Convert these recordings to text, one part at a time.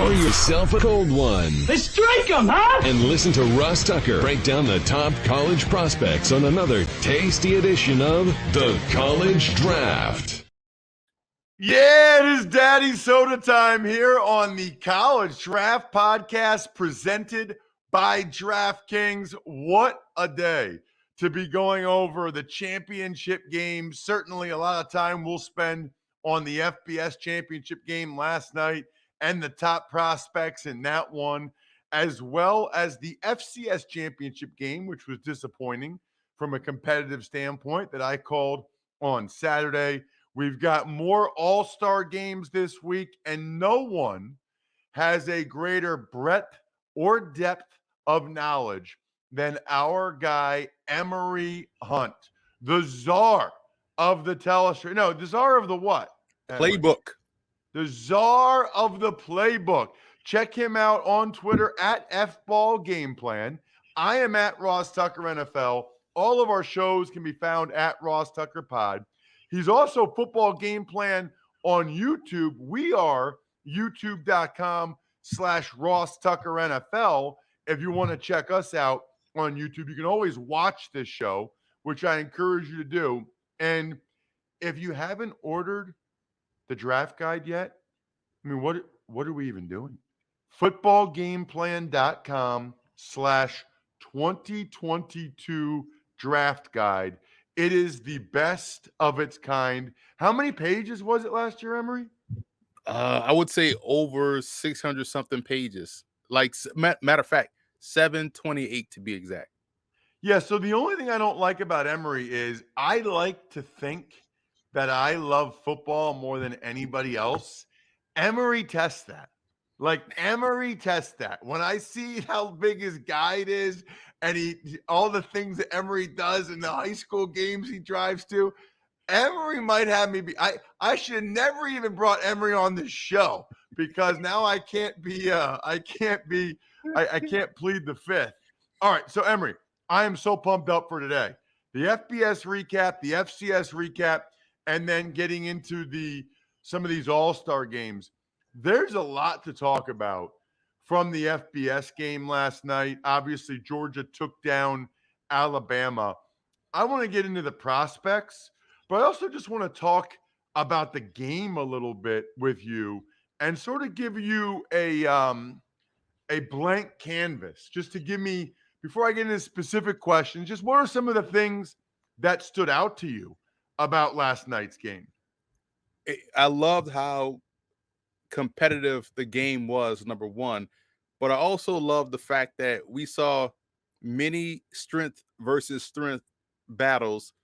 Pour yourself a cold one. Let's strike 'em, huh? And listen to Ross Tucker break down the top college prospects on another tasty edition of The College Draft. Yeah, it is Daddy Soda time here on the College Draft Podcast presented by DraftKings. What a day to be going over the championship game. Certainly a lot of time we'll spend on the FBS championship game last night and the top prospects in that one, as well as the FCS championship game, which was disappointing from a competitive standpoint that I called on Saturday. We've got more all-star games this week, and no one has a greater breadth or depth of knowledge than our guy, Emory Hunt, the czar of the telestrator. No, the czar of the what? Playbook. The czar of the playbook. Check him out on Twitter at FBallGamePlan. I am at Ross Tucker NFL. All of our shows can be found at Ross Tucker Pod. He's also Football Game Plan on YouTube. We are youtube.com/Ross Tucker NFL. If you want to check us out on YouTube, you can always watch this show, which I encourage you to do. And if you haven't ordered the draft guide yet, I mean, what are we even doing? Footballgameplan.com/2022 draft guide. It is the best of its kind. How many pages was it last year, Emory? I would say over 600 something pages. Like, matter of fact, 728 to be exact. Yeah, so the only thing I don't like about Emory is I like to think that I love football more than anybody else. Emory tests that. Emory tests that. When I see how big his guide is and all the things that Emory does in the high school games he drives to, Emory might have me I should have never even brought Emory on this show because now I can't plead the fifth. All right, so Emory, I am so pumped up for today. The FBS recap, the FCS recap, and then getting into some of these all-star games. There's a lot to talk about from the FBS game last night. Obviously, Georgia took down Alabama. I want to get into the prospects, but I also just want to talk about the game a little bit with you and sort of give you a blank canvas just to give me, before I get into specific questions, just what are some of the things that stood out to you about last night's game? I loved how competitive the game was, number one, but I also love the fact that we saw many strength versus strength battles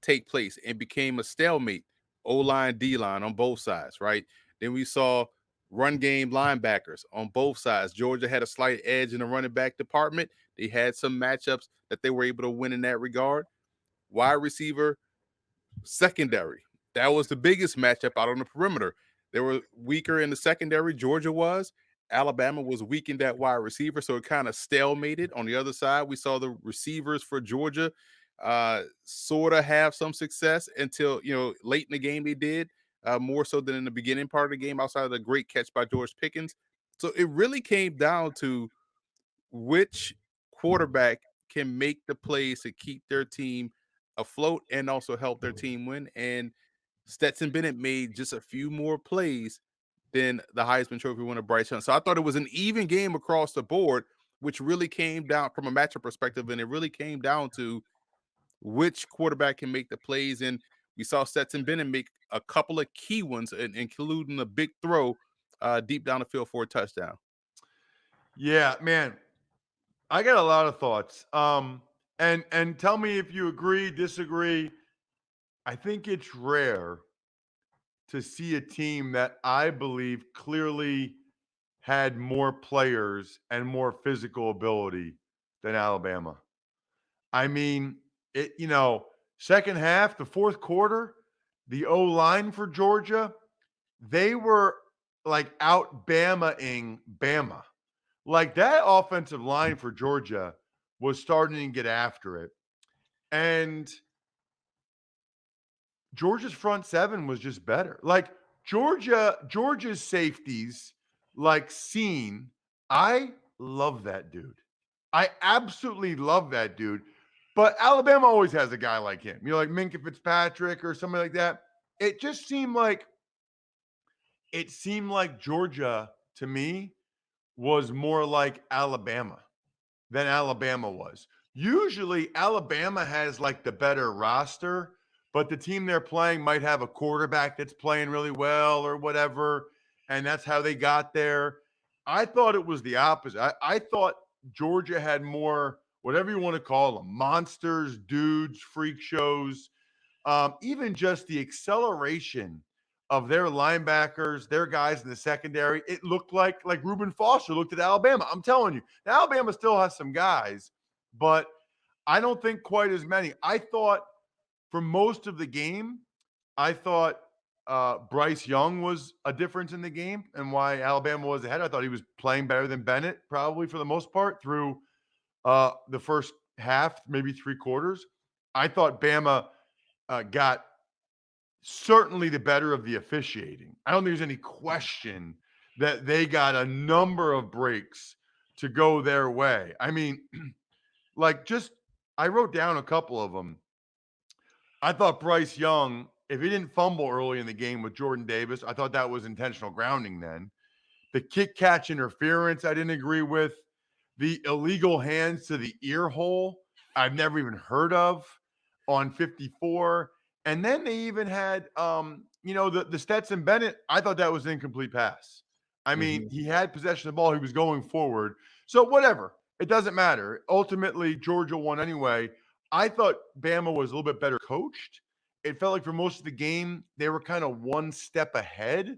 take place and became a stalemate, O-line, D-line on both sides, right? Then we saw run game linebackers on both sides. Georgia had a slight edge in the running back department. They had some matchups that they were able to win in that regard. Wide receiver, secondary. That was the biggest matchup out on the perimeter. They were weaker in the secondary. Georgia was. Alabama was weakened at wide receiver, so it kind of stalemated. On the other side, we saw the receivers for Georgia sort of have some success until, late in the game they did, more so than in the beginning part of the game, outside of the great catch by George Pickens. So it really came down to which quarterback can make the plays to keep their team afloat and also help their team win. And Stetson Bennett made just a few more plays than the Heisman Trophy winner Bryce Young. So I thought it was an even game across the board, which really came down from a matchup perspective, and it really came down to which quarterback can make the plays. And we saw Stetson Bennett make a couple of key ones, including a big throw deep down the field for a touchdown. Yeah, man, I got a lot of thoughts. And tell me if you agree, disagree. I think it's rare to see a team that I believe clearly had more players and more physical ability than Alabama. I mean, second half, the fourth quarter, the O-line for Georgia, they were like out Bama-ing Bama. Like that offensive line for Georgia was starting to get after it. And Georgia's front seven was just better. Like Georgia's safeties scene. I love that dude. I absolutely love that dude. But Alabama always has a guy like him, like Minkah Fitzpatrick or something like that. It just seemed like Georgia to me was more like Alabama than Alabama was. Usually, Alabama has like the better roster, but the team they're playing might have a quarterback that's playing really well or whatever, and that's how they got there. I thought it was the opposite. I thought Georgia had more, whatever you want to call them, monsters, dudes, freak shows, even just the acceleration of their linebackers, their guys in the secondary. It looked like Reuben Foster looked at Alabama. I'm telling you, now Alabama still has some guys, but I don't think quite as many. I thought for most of the game, I thought Bryce Young was a difference in the game and why Alabama was ahead. I thought he was playing better than Bennett, probably for the most part, through the first half, maybe three quarters. I thought Bama got certainly the better of the officiating. I don't think there's any question that they got a number of breaks to go their way. I mean, I wrote down a couple of them. I thought Bryce Young, if he didn't fumble early in the game with Jordan Davis, I thought that was intentional grounding then. The kick catch interference, I didn't agree with. The illegal hands to the ear hole, I've never even heard of on 54. And then they even had, the Stetson Bennett. I thought that was an incomplete pass. I mean, he had possession of the ball. He was going forward. So whatever. It doesn't matter. Ultimately, Georgia won anyway. I thought Bama was a little bit better coached. It felt like for most of the game, they were kind of one step ahead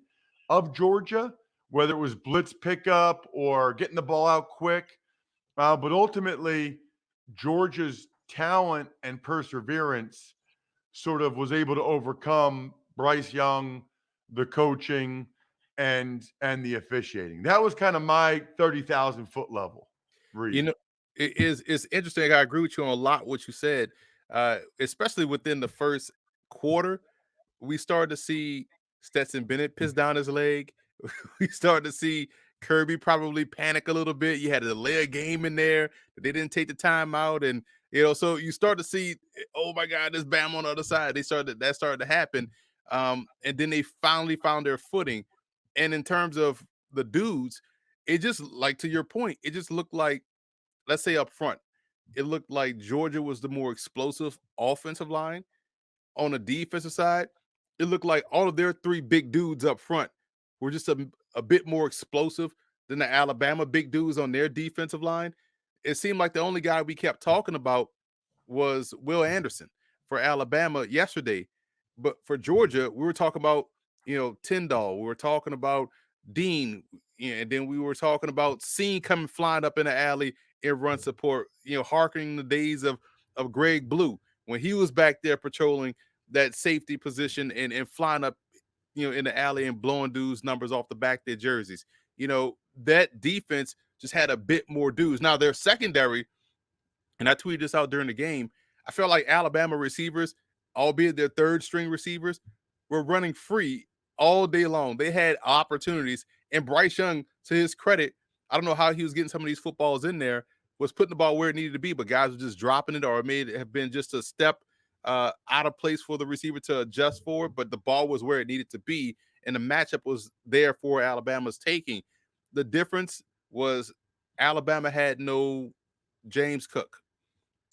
of Georgia, whether it was blitz pickup or getting the ball out quick. But ultimately, Georgia's talent and perseverance sort of was able to overcome Bryce Young, the coaching, and the officiating. That was kind of my 30,000-foot level read. It's interesting. I agree with you on a lot what you said, especially within the first quarter. We started to see Stetson Bennett piss down his leg. We started to see Kirby probably panic a little bit. You had a delay game in there. They didn't take the time out. And, so you start to see, oh my God, there's Bam on the other side. That started to happen. And then they finally found their footing. And in terms of the dudes, it just, like, to your point, it just looked like, let's say up front, it looked like Georgia was the more explosive offensive line. On the defensive side, it looked like all of their three big dudes up front were just a bit more explosive than the Alabama big dudes on their defensive line. It seemed like the only guy we kept talking about was Will Anderson for Alabama yesterday. But for Georgia, we were talking about, Tyndall. We were talking about Dean. And then we were talking about Scene coming flying up in the alley in run support, harkening the days of Greg Blue when he was back there patrolling that safety position and flying up, in the alley and blowing dudes' numbers off the back of their jerseys. That defense just had a bit more dudes. Now their secondary, and I tweeted this out during the game, I felt like Alabama receivers, albeit their third string receivers, were running free all day long. They had opportunities. And Bryce Young, to his credit, I don't know how he was getting some of these footballs in there, was putting the ball where it needed to be, but guys were just dropping it, or it may have been just a step out of place for the receiver to adjust for, but the ball was where it needed to be, and the matchup was there for Alabama's taking. The difference was Alabama had no James Cook.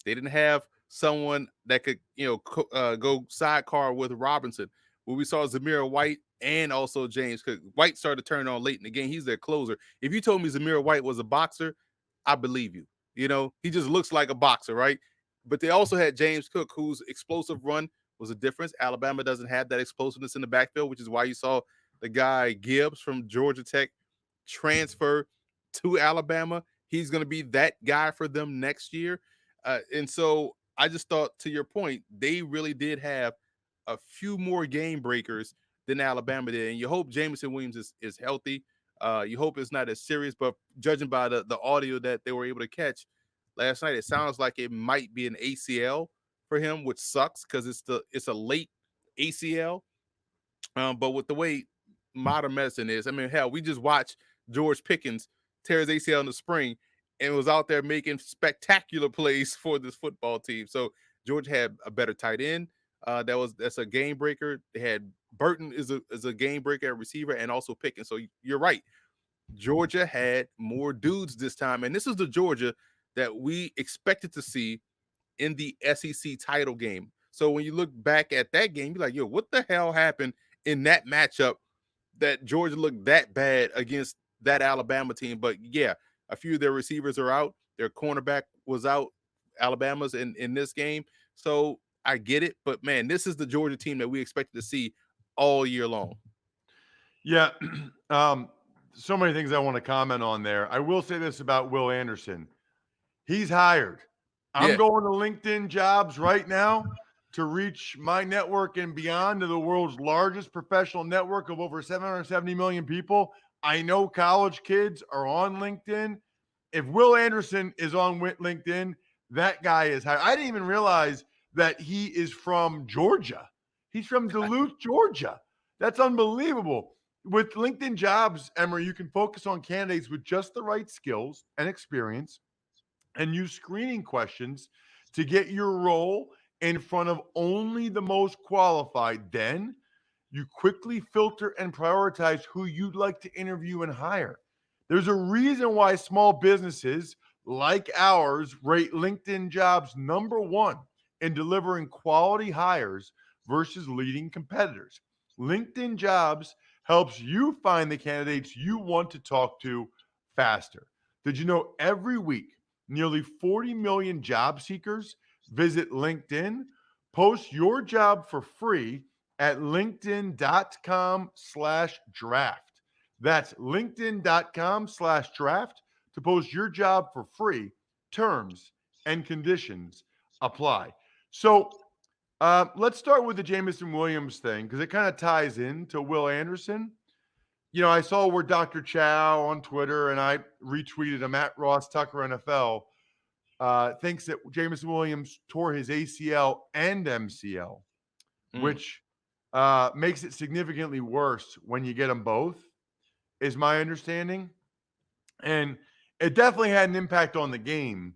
They didn't have someone that could, go sidecar with Robinson. When we saw Zamir White and also James Cook, White started turning on late in the game. He's their closer. If you told me Zamir White was a boxer, I believe you. He just looks like a boxer, right? But they also had James Cook, whose explosive run was a difference. Alabama doesn't have that explosiveness in the backfield, which is why you saw the guy Gibbs from Georgia Tech transfer to Alabama. He's going to be that guy for them next year. And so I just thought, to your point, they really did have a few more game breakers than Alabama did. And you hope Jamison Williams is healthy. You hope it's not as serious, but judging by the audio that they were able to catch last night, it sounds like it might be an ACL for him, which sucks because it's a late ACL. But with the way modern medicine is, I mean, hell, we just watched George Pickens tears ACL in the spring and was out there making spectacular plays for this football team. So Georgia had a better tight end. That's a game breaker. They had Burton is a game breaker at receiver, and also Pickens. So you're right. Georgia had more dudes this time, and this is the Georgia that we expected to see in the SEC title game. So when you look back at that game, you're like, yo, what the hell happened in that matchup that Georgia looked that bad against that Alabama team? But yeah, a few of their receivers are out. Their cornerback was out, Alabama's in this game. So I get it. But man, this is the Georgia team that we expected to see all year long. Yeah. So many things I want to comment on there. I will say this about Will Anderson. He's hired. I'm going to LinkedIn Jobs right now to reach my network and beyond to the world's largest professional network of over 770 million people. I know college kids are on LinkedIn. If Will Anderson is on LinkedIn, that guy is hired. I didn't even realize that he is from Georgia. He's from Duluth, Georgia. That's unbelievable. With LinkedIn Jobs, Emory, you can focus on candidates with just the right skills and experience and use screening questions to get your role in front of only the most qualified. Then you quickly filter and prioritize who you'd like to interview and hire. There's a reason why small businesses like ours rate LinkedIn Jobs #1 in delivering quality hires versus leading competitors. LinkedIn Jobs helps you find the candidates you want to talk to faster. Did you know every week, nearly 40 million job seekers visit LinkedIn? Post your job for free at linkedin.com/draft. That's linkedin.com/draft to post your job for free. Terms and conditions apply. So let's start with the Jamison Williams thing because it kind of ties into Will Anderson. You know, I saw where Dr. Chow on Twitter, and I retweeted him at Ross Tucker NFL, thinks that Jamison Williams tore his ACL and MCL, which makes it significantly worse when you get them both, is my understanding. And it definitely had an impact on the game.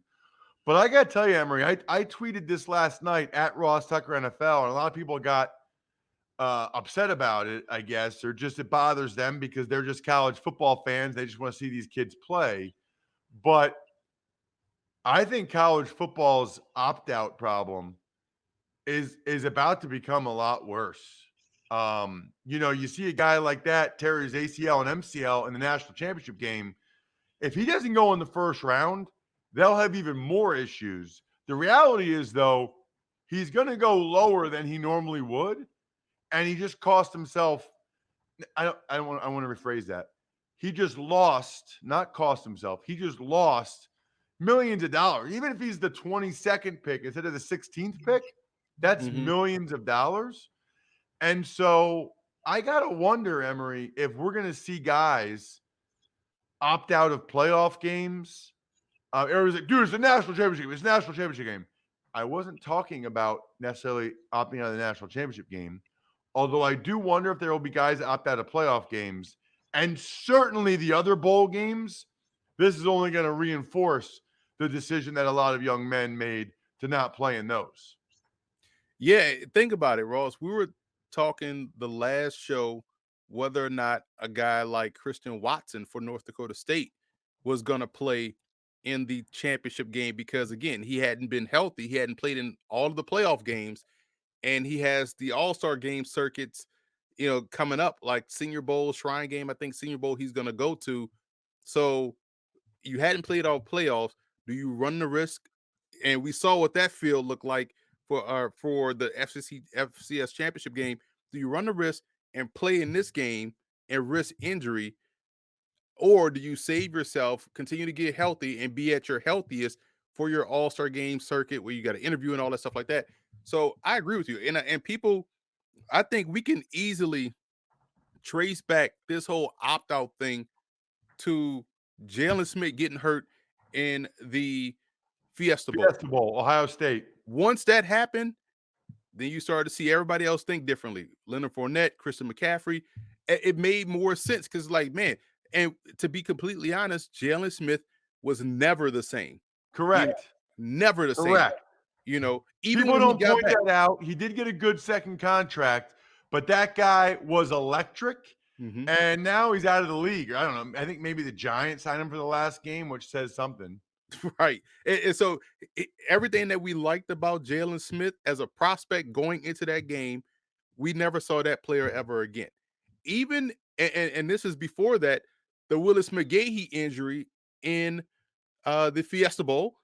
But I got to tell you, Emory, I tweeted this last night at Ross Tucker NFL, and a lot of people got upset about it, I guess, or just it bothers them because they're just college football fans. They just want to see these kids play. But I think college football's opt-out problem is about to become a lot worse. You know, you see a guy like that tear his ACL and MCL in the national championship game. If he doesn't go in the first round, they'll have even more issues. The reality is, though, he's going to go lower than he normally would, and he just cost himself. I want to rephrase that. He just lost, not cost himself. He just lost millions of dollars. Even if he's the 22nd pick instead of the 16th pick, that's millions of dollars. And so I got to wonder, Emory, if we're going to see guys opt out of playoff games. Everyone's like, dude, it's the national championship. It's a national championship game. I wasn't talking about necessarily opting out of the national championship game, although I do wonder if there will be guys that opt out of playoff games. And certainly the other bowl games, this is only going to reinforce the decision that a lot of young men made to not play in those. Yeah, think about it, Ross. We were talking the last show whether or not a guy like Christian Watson for North Dakota State was going to play in the championship game because, again, he hadn't been healthy. He hadn't played in all of the playoff games, and he has the all-star game circuits, you know, coming up, like Senior Bowl, Shrine Game. I think Senior Bowl he's going to go to. So you hadn't played all playoffs. Do you run the risk? And we saw what that field looked like for the FCS championship game. Do you run the risk and play in this game and risk injury, or do you save yourself, continue to get healthy, and be at your healthiest for your all-star game circuit where you got to interview and all that stuff like that? So I agree with you, and people, I think we can easily trace back this whole opt-out thing to Jalen Smith getting hurt in the Fiesta Bowl, Ohio State. Once that happened, then you started to see everybody else think differently. Leonard Fournette, Christian McCaffrey. It made more sense because, like, man, And to be completely honest, Jalen Smith was never the same. You know, Correct. never the same. Correct. Even People when he don't got point back. that out. He did get a good second contract, but that guy was electric. Mhm. And now he's out of the league. I don't know. I think maybe the Giants signed him for the last game, which says something. Right. And so everything that we liked about Jalen Smith as a prospect going into that game, we never saw that player ever again. Even and this is before that, the Willis McGahee injury in the Fiesta Bowl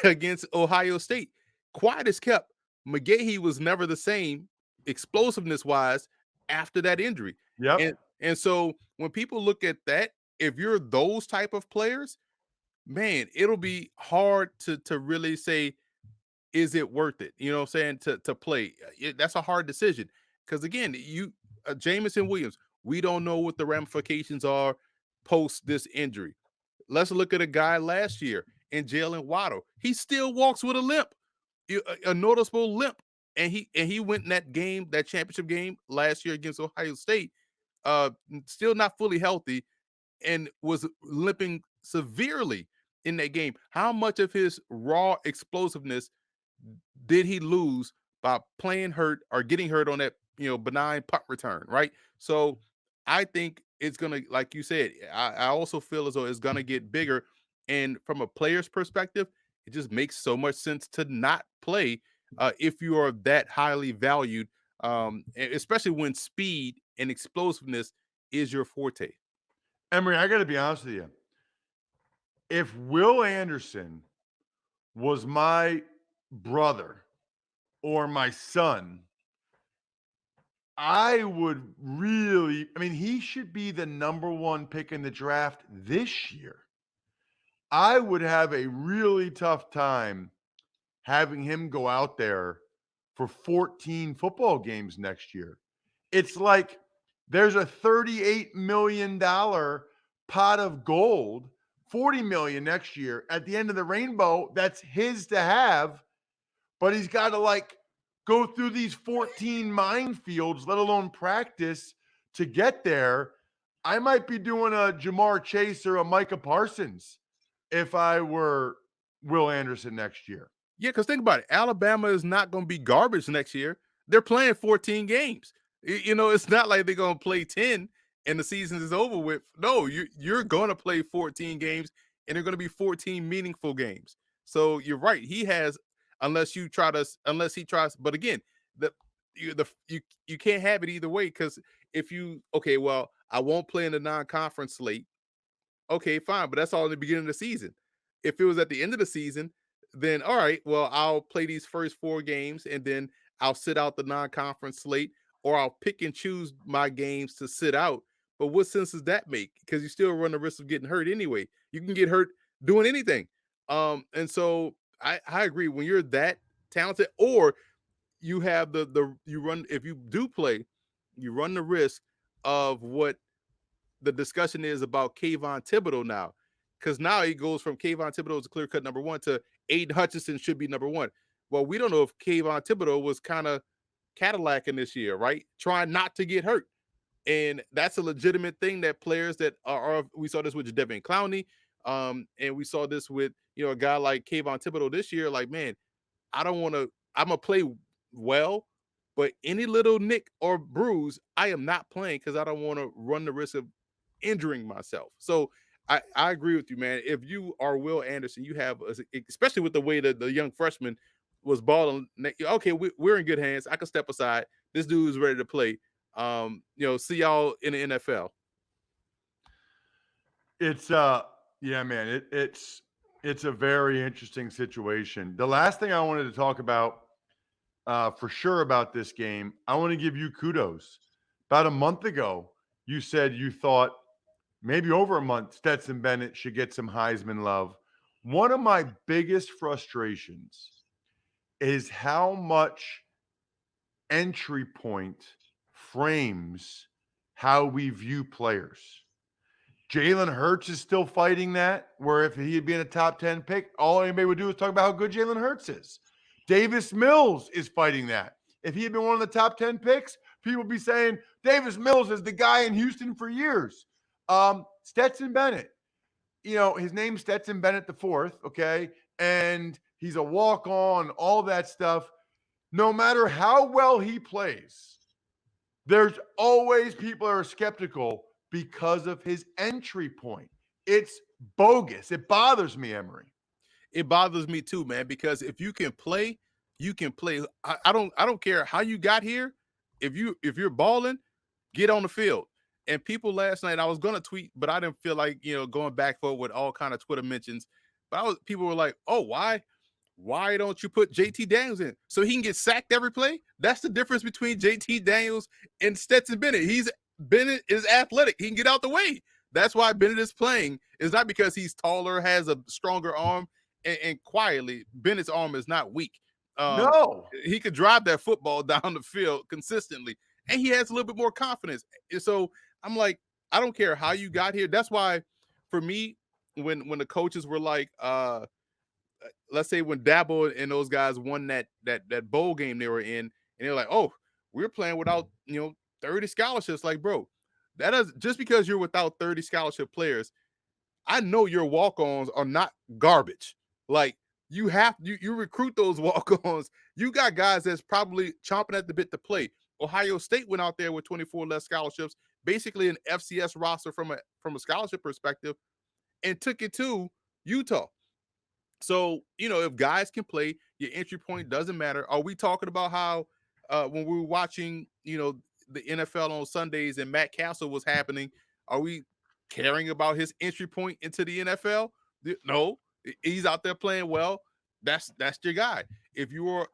against Ohio State. Quiet as kept, McGahee was never the same explosiveness wise after that injury. Yep. And so when people look at that, if you're those type of players, man, it'll be hard to really say, is it worth it? You know what I'm saying? To play. That's a hard decision. Because again, Jamison Williams, we don't know what the ramifications are post this injury. Let's look at a guy last year in Jalen Waddle. He still walks with a limp, a noticeable limp. And he went in that game, that championship game last year against Ohio State, still not fully healthy, and was limping severely in that game. How much of his raw explosiveness did he lose by playing hurt or getting hurt on that, benign punt return, right? So I think it's gonna, like you said, I also feel as though it's gonna get bigger. And from a player's perspective, it just makes so much sense to not play if you are that highly valued, especially when speed and explosiveness is your forte. Emory, I got to be honest with you. If Will Anderson was my brother or my son, I would really, he should be the number one pick in the draft this year. I would have a really tough time having him go out there for 14 football games next year. It's like there's a $38 million pot of gold, 40 million next year at the end of the rainbow. That's his to have, but he's got to go through these 14 minefields, let alone practice to get there. I might be doing a Jamar Chase or a Micah Parsons if I were Will Anderson next year. Yeah, because think about it. Alabama is not going to be garbage next year. They're playing 14 games. It's not like they're going to play 10 and the season is over with. No, you're going to play 14 games, and they're going to be 14 meaningful games. So you're right. He has, unless he tries. But again, you can't have it either way, because I won't play in the non-conference slate. Okay, fine, but that's all in the beginning of the season. If it was at the end of the season, then all right, well, I'll play these first 4 games and then I'll sit out the non-conference slate, or I'll pick and choose my games to sit out. But what sense does that make? Because you still run the risk of getting hurt anyway. You can get hurt doing anything. And so I agree, when you're that talented, or you have you run, if you do play, you run the risk of what the discussion is about Kayvon Thibodeau now, because now he goes from Kayvon Thibodeau as a clear-cut number 1 to Aiden Hutchinson should be number 1. Well, we don't know if Kayvon Thibodeau was kind of Cadillacing this year, right? Trying not to get hurt. And that's a legitimate thing that players that are we saw this with Devin Clowney, and we saw this with, a guy like Kayvon Thibodeau this year. Like, man, I'm gonna play well, but any little nick or bruise, I am not playing, because I don't want to run the risk of injuring myself. So I agree with you, man. If you are Will Anderson, you have, especially with the way that the young freshman was balling, okay, we're in good hands. I can step aside. This dude is ready to play. See y'all in the NFL. It's yeah, man. It's a very interesting situation. The last thing I wanted to talk about for sure about this game, I want to give you kudos. About a month ago, you said you thought, maybe over a month, Stetson Bennett should get some Heisman love. One of my biggest frustrations is how much entry point frames how we view players. Jalen Hurts is still fighting that, where if he had been a top 10 pick, all anybody would do is talk about how good Jalen Hurts is. Davis Mills is fighting that. If he had been one of the top 10 picks, people would be saying Davis Mills is the guy in Houston for years. Stetson Bennett. His name's Stetson Bennett the fourth, okay? And he's a walk-on, all that stuff. No matter how well he plays, there's always people that are skeptical because of his entry point. It's bogus. It bothers me, Emory. It bothers me too, man, because if you can play, you can play. I don't care how you got here. If you're balling, get on the field. And people last night, I was gonna tweet, but I didn't feel like going back forward with all kind of Twitter mentions. But people were like, "Oh, why don't you put JT Daniels in so he can get sacked every play?" That's the difference between JT Daniels and Stetson Bennett. Bennett is athletic. He can get out the way. That's why Bennett is playing. It's not because he's taller, has a stronger arm, and quietly, Bennett's arm is not weak. No. He could drive that football down the field consistently, and he has a little bit more confidence. So I'm like, I don't care how you got here. That's why, for me, when the coaches were like, let's say when Dabo and those guys won that bowl game they were in, and they're like, "Oh, we're playing without 30 scholarships." Like, bro, that is just because you're without 30 scholarship players. I know your walk-ons are not garbage. Like, you recruit those walk-ons. You got guys that's probably chomping at the bit to play. Ohio State went out there with 24 less scholarships, basically an FCS roster from a scholarship perspective, and took it to Utah. So, if guys can play, your entry point doesn't matter. Are we talking about how when we were watching, the NFL on Sundays and Matt Castle was happening, are we caring about his entry point into the NFL? No, he's out there playing well. That's your guy. If you're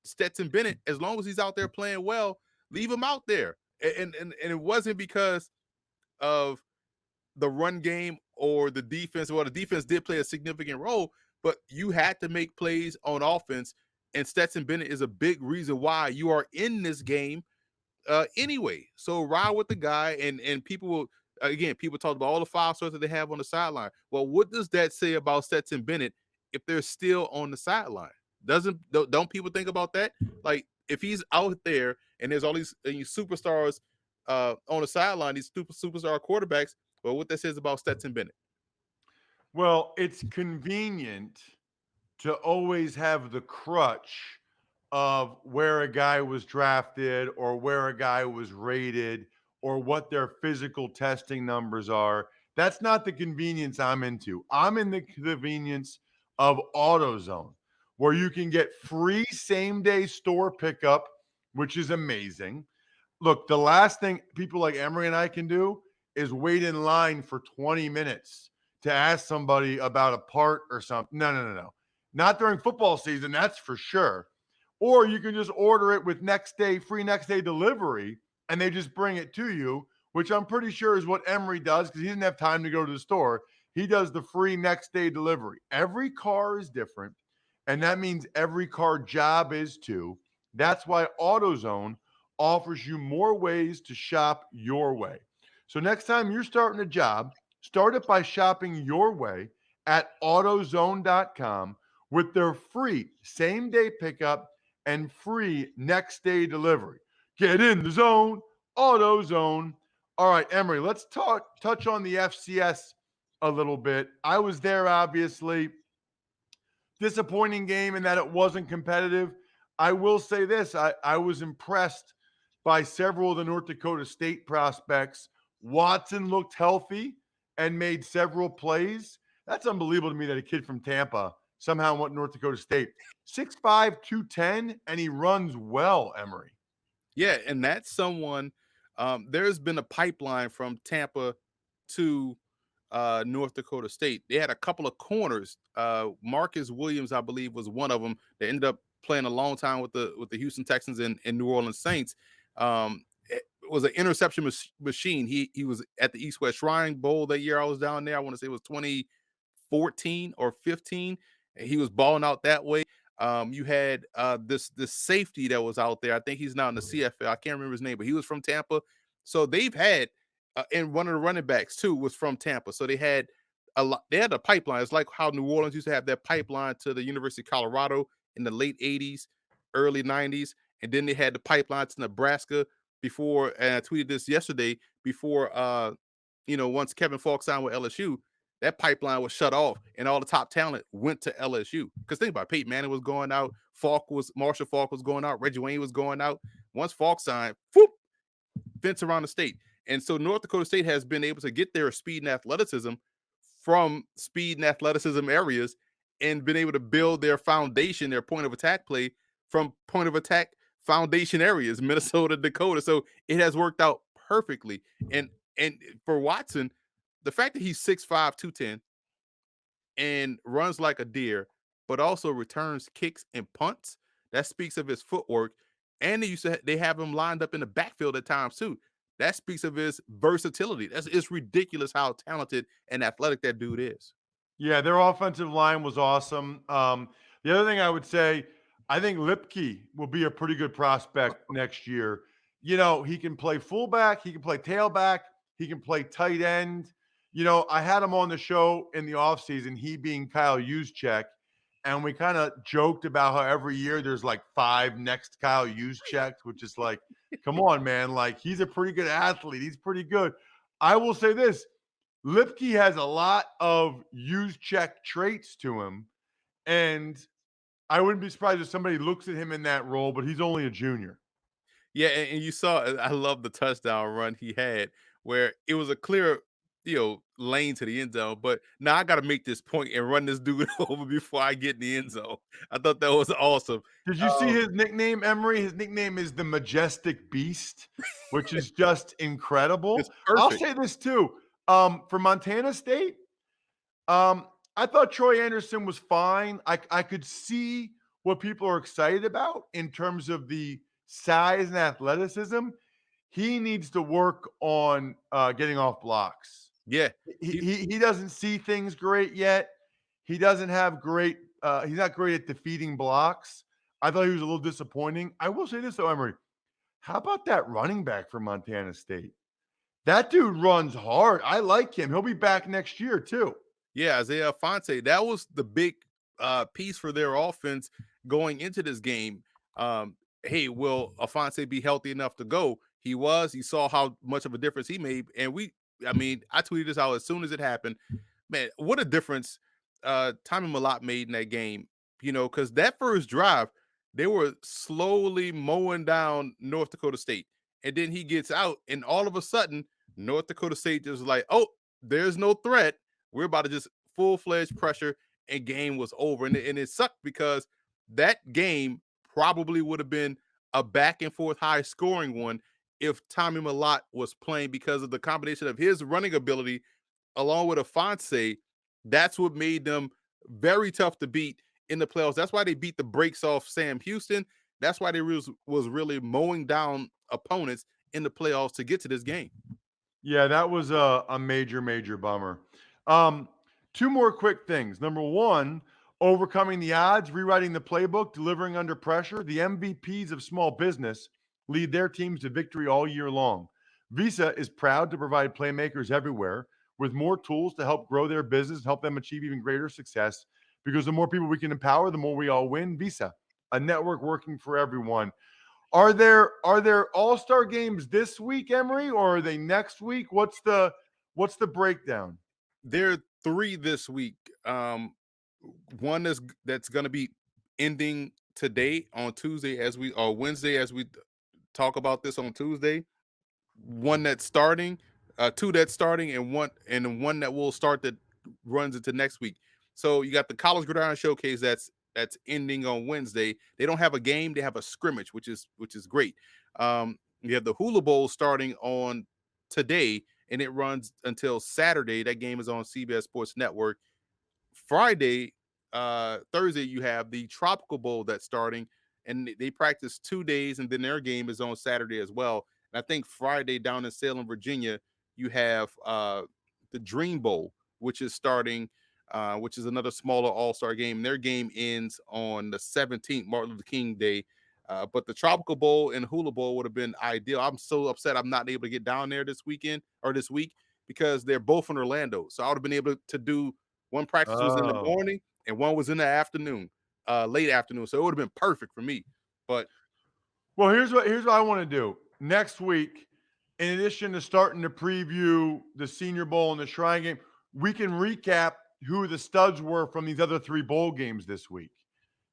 Stetson Bennett, as long as he's out there playing well, leave him out there. And it wasn't because of the run game or the defense. Well, the defense did play a significant role, but you had to make plays on offense, and Stetson Bennett is a big reason why you are in this game anyway. So ride with the guy, and people will, again, people talk about all the 5 stars that they have on the sideline. Well, what does that say about Stetson Bennett if they're still on the sideline? Don't people think about that? Like, if he's out there and there's all these superstars on the sideline, these superstar quarterbacks, well, what that says about Stetson Bennett? Well, it's convenient to always have the crutch of where a guy was drafted or where a guy was rated or what their physical testing numbers are. That's not the convenience I'm into. I'm in the convenience of AutoZone, where you can get free same-day store pickup, which is amazing. Look, the last thing people like Emory and I can do is wait in line for 20 minutes to ask somebody about a part or something. No. Not during football season, that's for sure. Or you can just order it with free next day delivery, and they just bring it to you, which I'm pretty sure is what Emory does because he didn't have time to go to the store. He does the free next day delivery. Every car is different, and that means every car job is too. That's why AutoZone offers you more ways to shop your way. So next time you're starting a job, start it by shopping your way at AutoZone.com with their free same-day pickup and free next-day delivery. Get in the zone, AutoZone. All right, Emory, let's touch on the FCS a little bit. I was there, obviously. Disappointing game in that it wasn't competitive. I will say this. I was impressed by several of the North Dakota State prospects. Watson looked healthy and made several plays. That's unbelievable to me that a kid from Tampa somehow went North Dakota State. 6'5", 210, and he runs well, Emory. Yeah, and that's someone, there's been a pipeline from Tampa to North Dakota State. They had a couple of corners. Marcus Williams, I believe, was one of them. They ended up playing a long time with the Houston Texans and New Orleans Saints. It was an interception machine. He was at the East West Shrine Bowl that year I was down there. I want to say it was 2014 or 15. And he was balling out that way. You had this safety that was out there. I think he's now in the CFL. I can't remember his name, but he was from Tampa. So they've had, and one of the running backs too was from Tampa. So they had a lot. They had a pipeline. It's like how New Orleans used to have that pipeline to the University of Colorado in the late 80s, early 90s, and then they had the pipeline to Nebraska before. And I tweeted this yesterday before once Kevin Falk signed with LSU, that pipeline was shut off, and all the top talent went to LSU. Because think about it, Peyton Manning was going out, Marshall Falk was going out, Reggie Wayne was going out. Once Falk signed, whoop, fence around the state. And so North Dakota State has been able to get their speed and athleticism from speed and athleticism areas and been able to build their foundation, their point of attack play from point of attack foundation areas, Minnesota, Dakota. So it has worked out perfectly. And for Watson, the fact that he's 6'5", 210 and runs like a deer, but also returns kicks and punts, that speaks of his footwork. And they have him lined up in the backfield at times too. That speaks of his versatility. It's ridiculous how talented and athletic that dude is. Yeah, their offensive line was awesome. The other thing I would say, I think Lipke will be a pretty good prospect next year. He can play fullback, he can play tailback, he can play tight end. I had him on the show in the offseason, he being Kyle Juszczyk, and we kind of joked about how every year there's like 5 next Kyle Juszczyks, which is like, come on, man. Like, he's a pretty good athlete. He's pretty good. I will say this. Lipke has a lot of Juszczyk traits to him, and I wouldn't be surprised if somebody looks at him in that role, but he's only a junior. Yeah, and you saw, I love the touchdown run he had where it was a clear, lane to the end zone. But now I got to make this point and run this dude over before I get in the end zone. I thought that was awesome. Did you see his nickname, Emory? His nickname is the Majestic Beast, which is just incredible. I'll say this too. For Montana State, I thought Troy Anderson was fine. I could see what people are excited about in terms of the size and athleticism. He needs to work on getting off blocks. Yeah. He doesn't see things great yet. He doesn't have great he's not great at defeating blocks. I thought he was a little disappointing. I will say this though, Emory. How about that running back for Montana State? That dude runs hard. I like him. He'll be back next year too. Yeah, Isaiah Fonte. That was the big piece for their offense going into this game. Hey, will Afonso be healthy enough to go? He was. You saw how much of a difference he made. And I tweeted this out as soon as it happened. Man, what a difference Tommy Mellott made in that game. Because that first drive, they were slowly mowing down North Dakota State. And then he gets out, and all of a sudden, North Dakota State just like, oh, there's no threat. We're about to just full-fledged pressure, and game was over. And it sucked because that game probably would have been a back-and-forth high-scoring one if Tommy Mellott was playing, because of the combination of his running ability along with Afonso. That's what made them very tough to beat in the playoffs. That's why they beat the brakes off Sam Houston. That's why they was really mowing down opponents in the playoffs to get to this game. Yeah, that was a major, major bummer. 2 more quick things. Number 1, overcoming the odds, rewriting the playbook, delivering under pressure. The MVPs of small business lead their teams to victory all year long. Visa is proud to provide playmakers everywhere with more tools to help grow their business, help them achieve even greater success, because the more people we can empower, the more we all win. Visa, a network working for everyone. Are there all-star games this week, Emory, or are they next week? What's the breakdown? There are 3 this week. One that's going to be ending today on Tuesday or Wednesday as we talk about this on Tuesday. One that's starting, 2 that's starting, and one that will start that runs into next week. So you got the College Gridiron Showcase that's ending on Wednesday. They don't have a game; they have a scrimmage, which is great. You have the Hula Bowl starting on today, and it runs until Saturday. That game is on CBS Sports Network. Friday, Thursday, you have the Tropical Bowl that's starting, and they practice 2 days, and then their game is on Saturday as well. And I think Friday down in Salem, Virginia, you have the Dream Bowl, which is starting, which is another smaller all-star game. Their game ends on the 17th, Martin Luther King Day. But the Tropical Bowl and Hula Bowl would have been ideal. I'm so upset I'm not able to get down there this week because they're both in Orlando. So I would have been able to do one practice was in the morning and one was in the afternoon, late afternoon. So it would have been perfect for me. But here's what I want to do. Next week, in addition to starting to preview the Senior Bowl and the Shrine Game, we can recap who the studs were from these other 3 bowl games this week.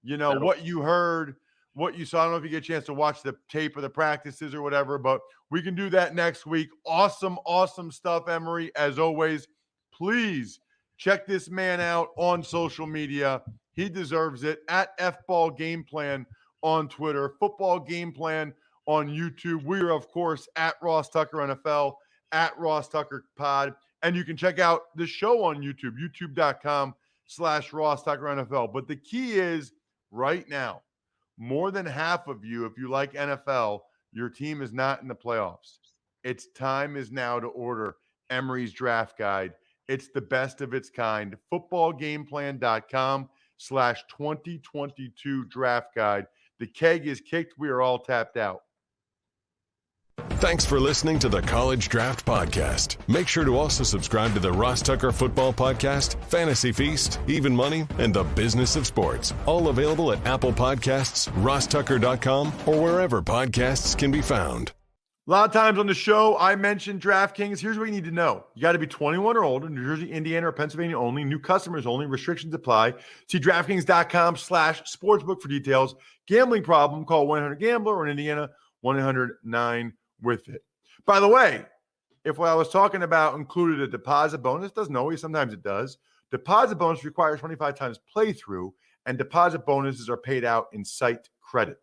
You know, what you heard, what you saw. I don't know if you get a chance to watch the tape of the practices or whatever, but we can do that next week. Awesome, awesome stuff, Emory. As always, please check this man out on social media. He deserves it. At FBall Game Plan on Twitter, Football Game Plan on YouTube. We are, of course, at Ross Tucker NFL, at Ross Tucker Pod. And you can check out the show on YouTube, youtube.com/Ross Tucker NFL. But the key is right now, more than half of you, if you like NFL, your team is not in the playoffs. Its time is now to order Emory's Draft Guide. It's the best of its kind. Footballgameplan.com/2022 Draft Guide. The keg is kicked. We are all tapped out. Thanks for listening to the College Draft Podcast. Make sure to also subscribe to the Ross Tucker Football Podcast, Fantasy Feast, Even Money, and The Business of Sports. All available at Apple Podcasts, rosstucker.com, or wherever podcasts can be found. A lot of times on the show, I mentioned DraftKings. Here's what you need to know. You got to be 21 or older, New Jersey, Indiana, or Pennsylvania only. New customers only. Restrictions apply. See DraftKings.com/sportsbook for details. Gambling problem, call 1-800-GAMBLER, or in Indiana, 1-800-9-WITH-IT. By the way, if what I was talking about included a deposit bonus, doesn't always, sometimes it does. Deposit bonus requires 25 times playthrough, and deposit bonuses are paid out in site credit.